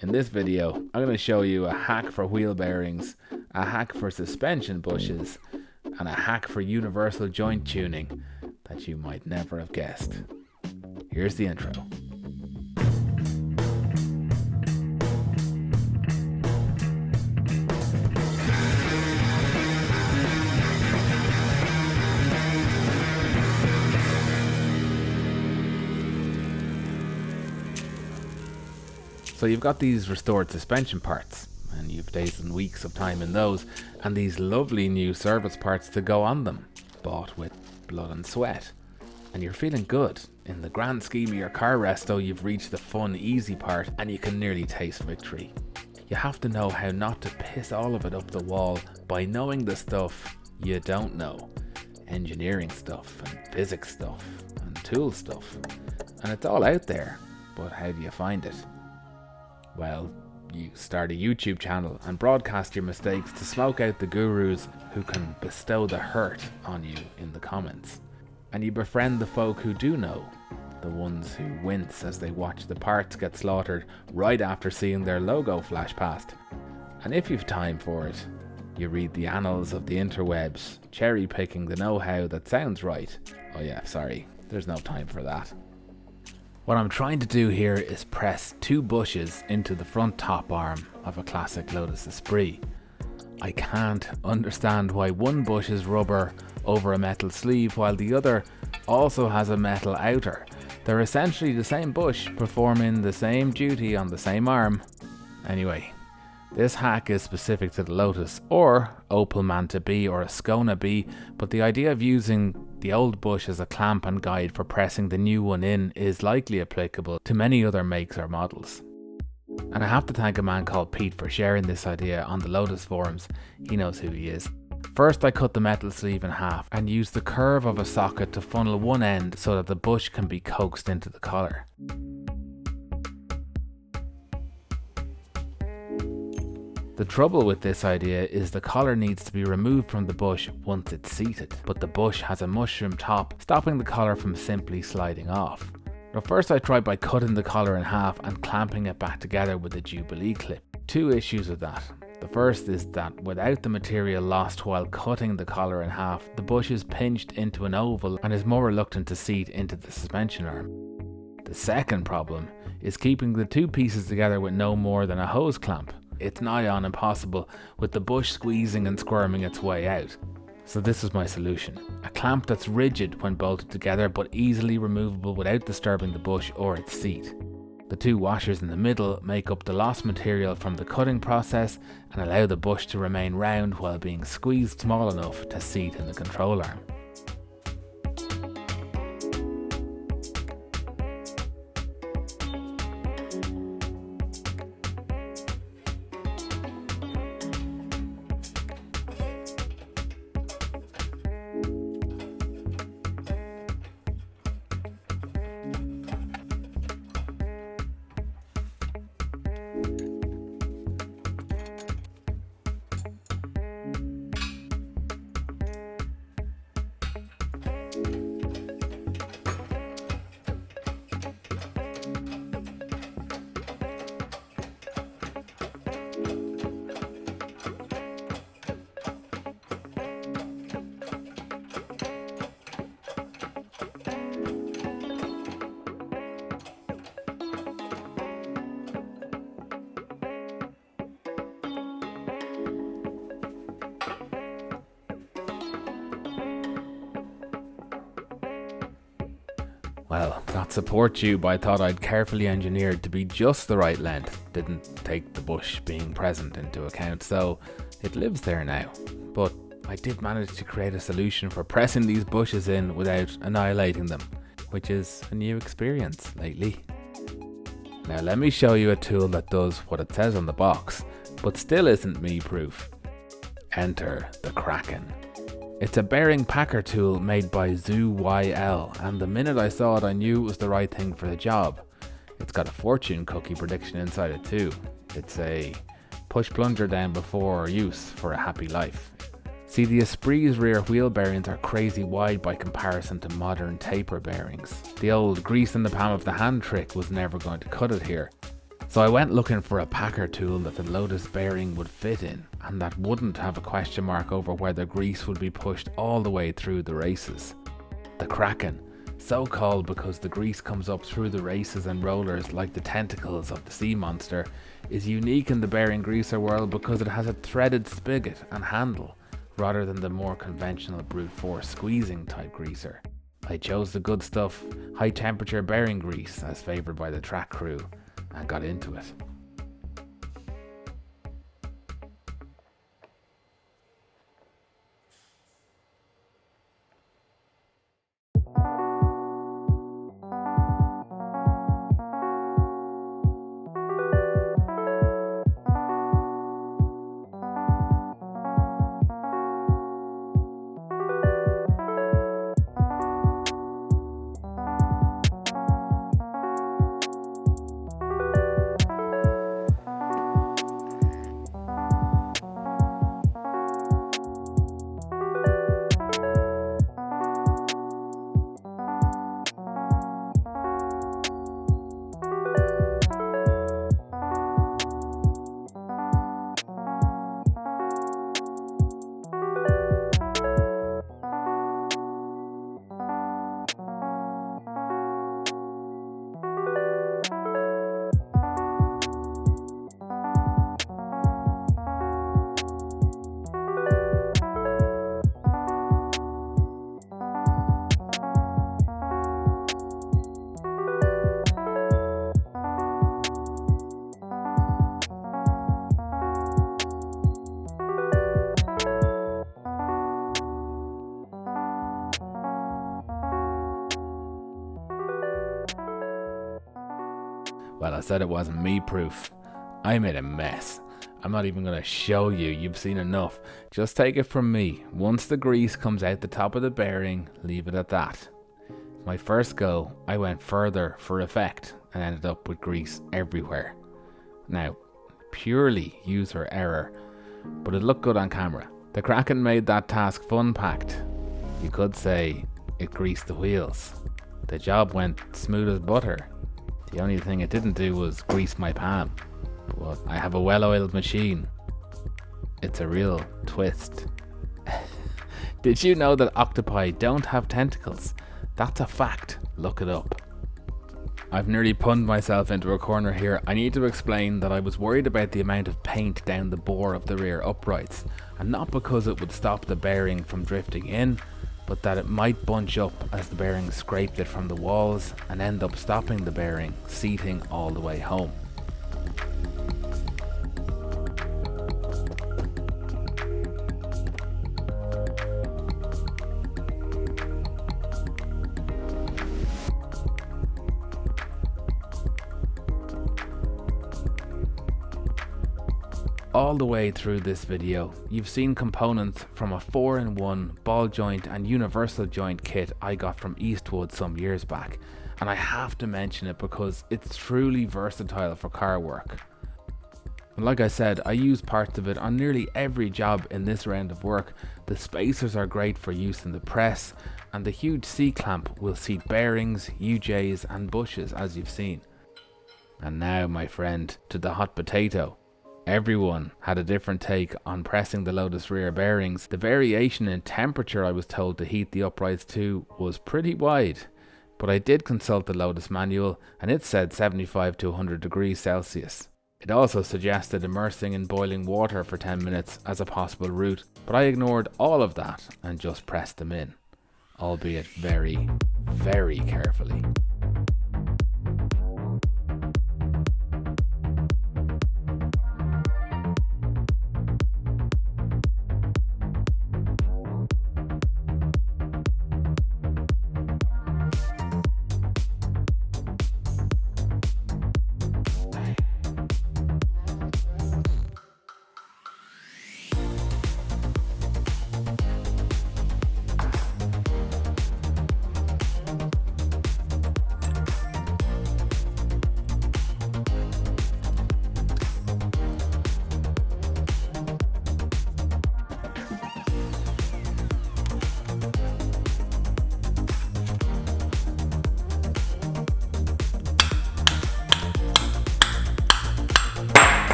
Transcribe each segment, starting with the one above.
In this video, I'm going to show you a hack for wheel bearings, a hack for suspension bushes, and a hack for universal joint tuning that you might never have guessed. Here's the intro. So you've got these restored suspension parts, and you've days and weeks of time in those, and these lovely new service parts to go on them, bought with blood and sweat. And you're feeling good. In the grand scheme of your car resto, you've reached the fun, easy part, and you can nearly taste victory. You have to know how not to piss all of it up the wall by knowing the stuff you don't know. Engineering stuff, and physics stuff, and tool stuff. And it's all out there, but how do you find it? Well, you start a YouTube channel and broadcast your mistakes to smoke out the gurus who can bestow the hurt on you in the comments. And you befriend the folk who do know, the ones who wince as they watch the parts get slaughtered right after seeing their logo flash past. And if you've time for it, you read the annals of the interwebs, cherry picking the know-how that sounds right. Oh yeah, sorry, there's no time for that. What I'm trying to do here is press two bushes into the front top arm of a classic Lotus Esprit. I can't understand why one bush is rubber over a metal sleeve while the other also has a metal outer. They're essentially the same bush performing the same duty on the same arm. Anyway, this hack is specific to the Lotus or Opel Manta B or Ascona B, but the idea of using the old bush as a clamp and guide for pressing the new one in is likely applicable to many other makes or models. And I have to thank a man called Pete for sharing this idea on the Lotus forums. He knows who he is. First, I cut the metal sleeve in half and used the curve of a socket to funnel one end so that the bush can be coaxed into the collar. The trouble with this idea is the collar needs to be removed from the bush once it's seated, but the bush has a mushroom top, stopping the collar from simply sliding off. Now first I tried by cutting the collar in half and clamping it back together with a Jubilee clip. Two issues with that. The first is that without the material lost while cutting the collar in half, the bush is pinched into an oval and is more reluctant to seat into the suspension arm. The second problem is keeping the two pieces together with no more than a hose clamp. It's nigh on impossible with the bush squeezing and squirming its way out. So this is my solution. A clamp that's rigid when bolted together but easily removable without disturbing the bush or its seat. The two washers in the middle make up the lost material from the cutting process and allow the bush to remain round while being squeezed small enough to seat in the control arm. Well, that support tube I thought I'd carefully engineered to be just the right length didn't take the bush being present into account, so it lives there now. But I did manage to create a solution for pressing these bushes in without annihilating them, which is a new experience lately. Now let me show you a tool that does what it says on the box, but still isn't me-proof. Enter the Kraken. It's a bearing packer tool made by ZooYL, and the minute I saw it I knew it was the right thing for the job. It's got a fortune cookie prediction inside it too. It's a push plunger down before use for a happy life. See, the Esprit's rear wheel bearings are crazy wide by comparison to modern taper bearings. The old grease in the palm of the hand trick was never going to cut it here. So I went looking for a packer tool that the Lotus bearing would fit in, and that wouldn't have a question mark over whether grease would be pushed all the way through the races. The Kraken, so called because the grease comes up through the races and rollers like the tentacles of the sea monster, is unique in the bearing greaser world because it has a threaded spigot and handle, rather than the more conventional brute force squeezing type greaser. I chose the good stuff, high temperature bearing grease, as favoured by the track crew, and got into it. Well, I said it wasn't me proof. I made a mess. I'm not even going to show you, you've seen enough. Just take it from me. Once the grease comes out the top of the bearing, leave it at that. My first go, I went further for effect and ended up with grease everywhere. Now, purely user error, but it looked good on camera. The Kraken made that task fun-packed. You could say it greased the wheels. The job went smooth as butter. The only thing it didn't do was grease my palm. But I have a well-oiled machine. It's a real twist. Did you know that octopi don't have tentacles? That's a fact. Look it up. I've nearly punned myself into a corner here. I need to explain that I was worried about the amount of paint down the bore of the rear uprights, and not because it would stop the bearing from drifting in, but that it might bunch up as the bearing scraped it from the walls and end up stopping the bearing seating all the way home. All the way through this video, you've seen components from a 4-in-1 ball joint and universal joint kit I got from Eastwood some years back, and I have to mention it because it's truly versatile for car work. And like I said, I use parts of it on nearly every job in this round of work. The spacers are great for use in the press, and the huge C-clamp will seat bearings, UJs and bushes as you've seen. And now, my friend, to the hot potato. Everyone had a different take on pressing the Lotus rear bearings. The variation in temperature I was told to heat the uprights to was pretty wide, but I did consult the Lotus manual and it said 75 to 100 degrees Celsius. It also suggested immersing in boiling water for 10 minutes as a possible route, but I ignored all of that and just pressed them in, albeit very, very carefully.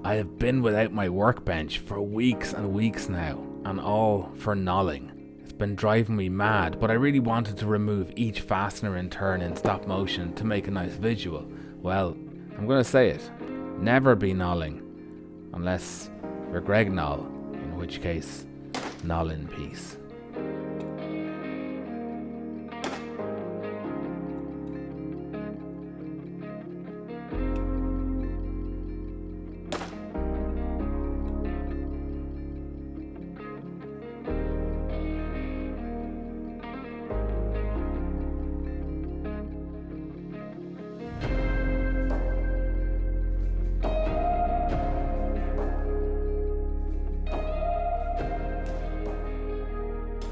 I have been without my workbench for weeks and weeks now, and all for nolling. It's been driving me mad, but I really wanted to remove each fastener in turn in stop motion to make a nice visual. Well, I'm going to say it. Never be nolling. Unless you're Greg Noll, in which case, noll in peace.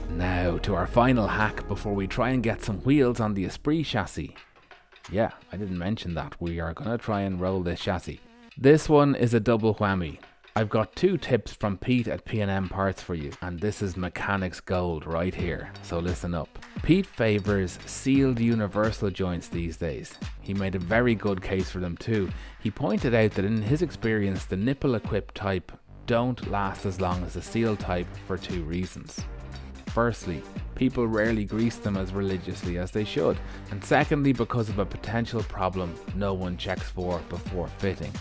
Now to our final hack before we try and get some wheels on the Esprit chassis. Yeah, I didn't mention that. We are going to try and roll this chassis. This one is a double whammy. I've got 2 tips from Pete at P&M Parts for you, and this is mechanics gold right here, so listen up. Pete favours sealed universal joints these days. He made a very good case for them too. He pointed out that in his experience the nipple equipped type don't last as long as the sealed type for 2 reasons. Firstly, people rarely grease them as religiously as they should, and secondly, because of a potential problem no one checks for before fitting.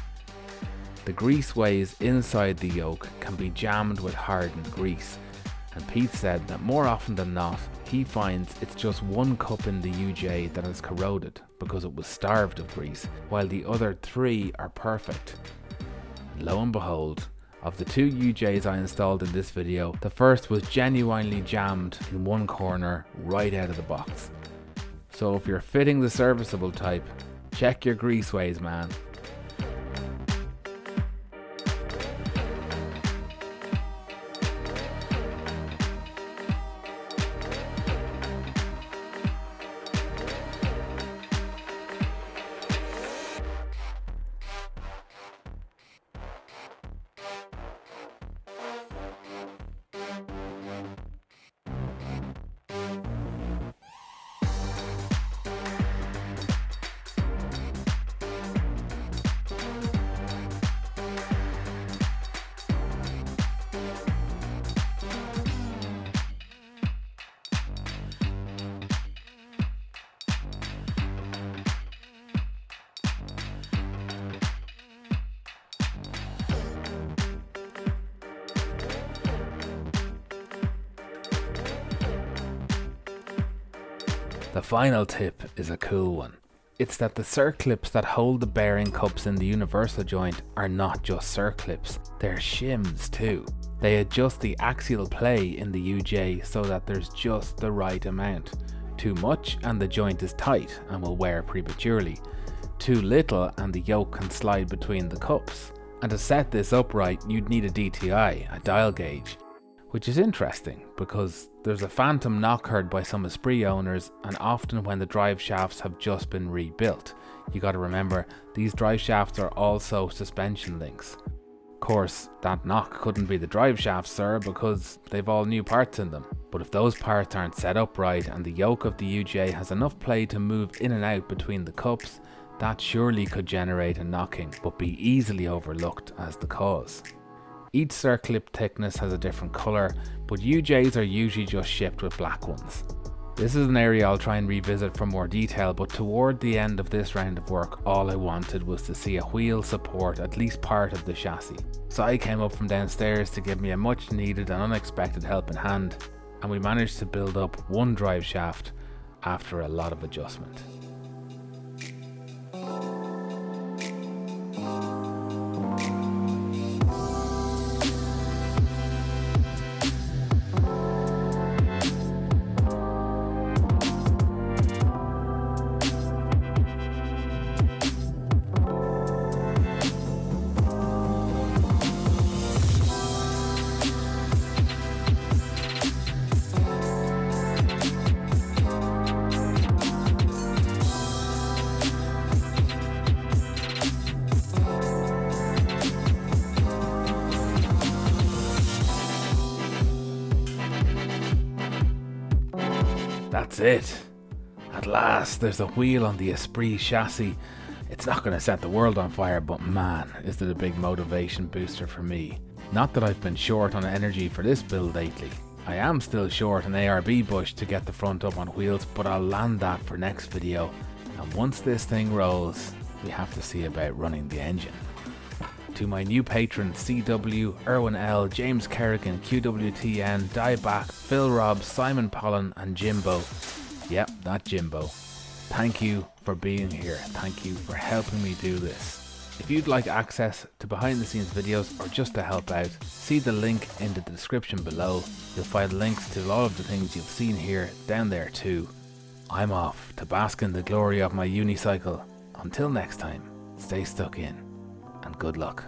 The grease ways inside the yoke can be jammed with hardened grease, and Pete said that more often than not, he finds it's just one cup in the UJ that is corroded because it was starved of grease, while the other 3 are perfect. And lo and behold, of the 2 UJs I installed in this video, the first was genuinely jammed in one corner right out of the box. So if you're fitting the serviceable type, check your grease ways, man. The final tip is a cool one. It's that the circlips that hold the bearing cups in the universal joint are not just circlips, they're shims too. They adjust the axial play in the UJ so that there's just the right amount. Too much and the joint is tight and will wear prematurely. Too little and the yoke can slide between the cups. And to set this up right, you'd need a DTI, a dial gauge. Which is interesting because there's a phantom knock heard by some Esprit owners, and often when the drive shafts have just been rebuilt. You gotta remember, these drive shafts are also suspension links. Of course, that knock couldn't be the drive shafts, sir, because they've all new parts in them. But if those parts aren't set up right and the yoke of the UJ has enough play to move in and out between the cups, that surely could generate a knocking, but be easily overlooked as the cause. Each circlip thickness has a different colour, but UJs are usually just shipped with black ones. This is an area I'll try and revisit for more detail, but toward the end of this round of work, all I wanted was to see a wheel support at least part of the chassis. So I came up from downstairs to give me a much needed and unexpected helping hand, and we managed to build up one drive shaft after a lot of adjustment. That's it. At last, there's a wheel on the Esprit chassis, It's not going to set the world on fire, but man, is it a big motivation booster for me. Not that I've been short on energy for this build lately. I am still short an ARB bush to get the front up on wheels, but I'll land that for next video. And once this thing rolls, we have to see about running the engine. To my new patrons CW, Erwin L, James Kerrigan, QWTN, Dieback, Phil Robb, Simon Pollen and Jimbo. Yep, that Jimbo. Thank you for being here. Thank you for helping me do this. If you'd like access to behind the scenes videos or just to help out, see the link in the description below. You'll find links to all of the things you've seen here down there too. I'm off to bask in the glory of my unicycle. Until next time, stay stuck in and good luck.